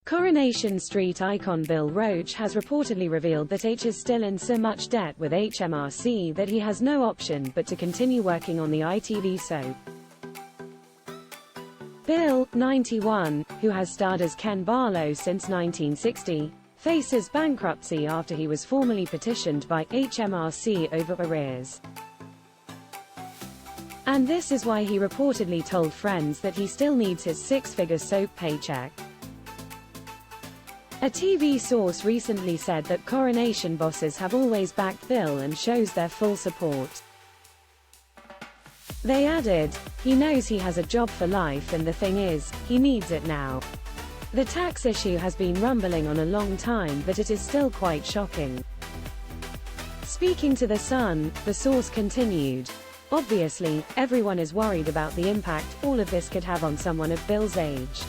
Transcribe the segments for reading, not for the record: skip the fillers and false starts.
Coronation Street icon Bill Roache has reportedly revealed that H is still in so much debt with HMRC that he has no option but to continue working on the ITV soap. Bill, 91, who has starred as Ken Barlow since 1960, faces bankruptcy after he was formally petitioned by HMRC over arrears. And this is why he reportedly told friends that he still needs his six-figure soap paycheck. A TV source recently said that Coronation bosses have always backed Bill and shows their full support. They added, "He knows he has a job for life and the thing is, he needs it now. The tax issue has been rumbling on a long time but it is still quite shocking." Speaking to The Sun, the source continued, "Obviously, everyone is worried about the impact all of this could have on someone of Bill's age.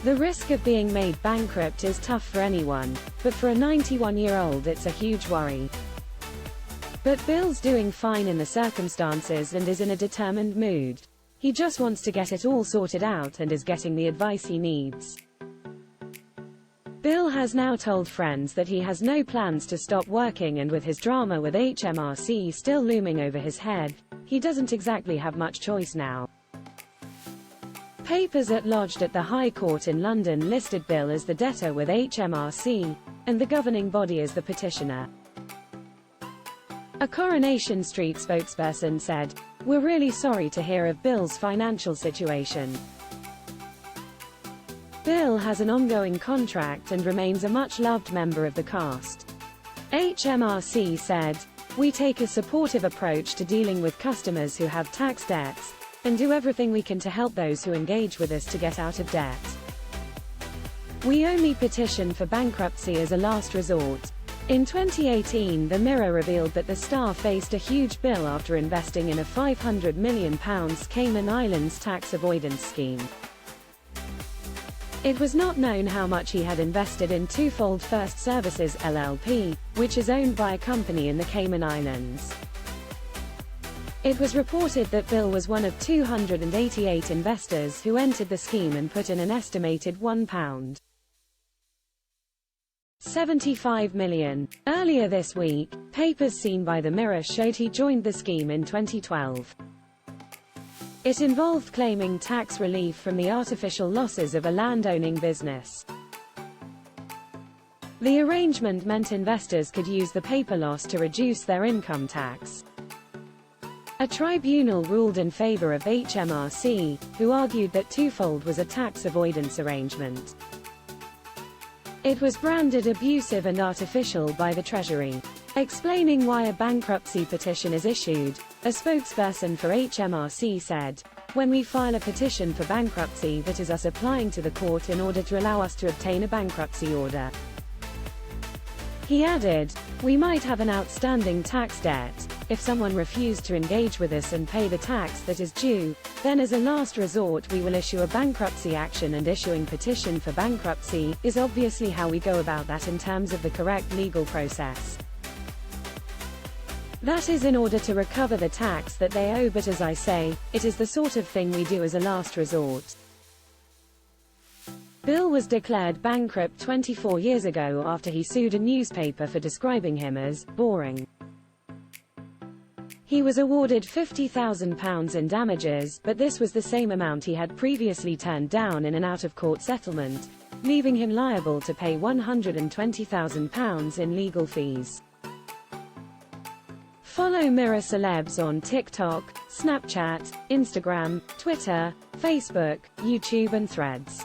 The risk of being made bankrupt is tough for anyone, but for a 91-year-old it's a huge worry. But Bill's doing fine in the circumstances and is in a determined mood. He just wants to get it all sorted out and is getting the advice he needs." Bill has now told friends that he has no plans to stop working, and with his drama with HMRC still looming over his head, he doesn't exactly have much choice now. Papers lodged at the High Court in London listed Bill as the debtor with HMRC, and the governing body as the petitioner. A Coronation Street spokesperson said, "We're really sorry to hear of Bill's financial situation. Bill has an ongoing contract and remains a much-loved member of the cast." HMRC said, "We take a supportive approach to dealing with customers who have tax debts, and do everything we can to help those who engage with us to get out of debt. We only petition for bankruptcy as a last resort." In 2018, The Mirror revealed that the star faced a huge bill after investing in a £500 million Cayman Islands tax avoidance scheme. It was not known how much he had invested in Twofold First Services LLP, which is owned by a company in the Cayman Islands. It was reported that Bill was one of 288 investors who entered the scheme and put in an estimated £1.75 million. Earlier this week, papers seen by The Mirror showed he joined the scheme in 2012. It involved claiming tax relief from the artificial losses of a land-owning business. The arrangement meant investors could use the paper loss to reduce their income tax. A tribunal ruled in favor of HMRC, who argued that Twofold was a tax avoidance arrangement. It was branded abusive and artificial by the Treasury. Explaining why a bankruptcy petition is issued, a spokesperson for HMRC said, "When we file a petition for bankruptcy, that is us applying to the court in order to allow us to obtain a bankruptcy order." He added, "We might have an outstanding tax debt. If someone refused to engage with us and pay the tax that is due, then as a last resort we will issue a bankruptcy action, and issuing petition for bankruptcy is obviously how we go about that in terms of the correct legal process. That is in order to recover the tax that they owe, but as I say, it is the sort of thing we do as a last resort." Bill was declared bankrupt 24 years ago after he sued a newspaper for describing him as boring. He was awarded £50,000 in damages, but this was the same amount he had previously turned down in an out-of-court settlement, leaving him liable to pay £120,000 in legal fees. Follow Mirror Celebs on TikTok, Snapchat, Instagram, Twitter, Facebook, YouTube and Threads.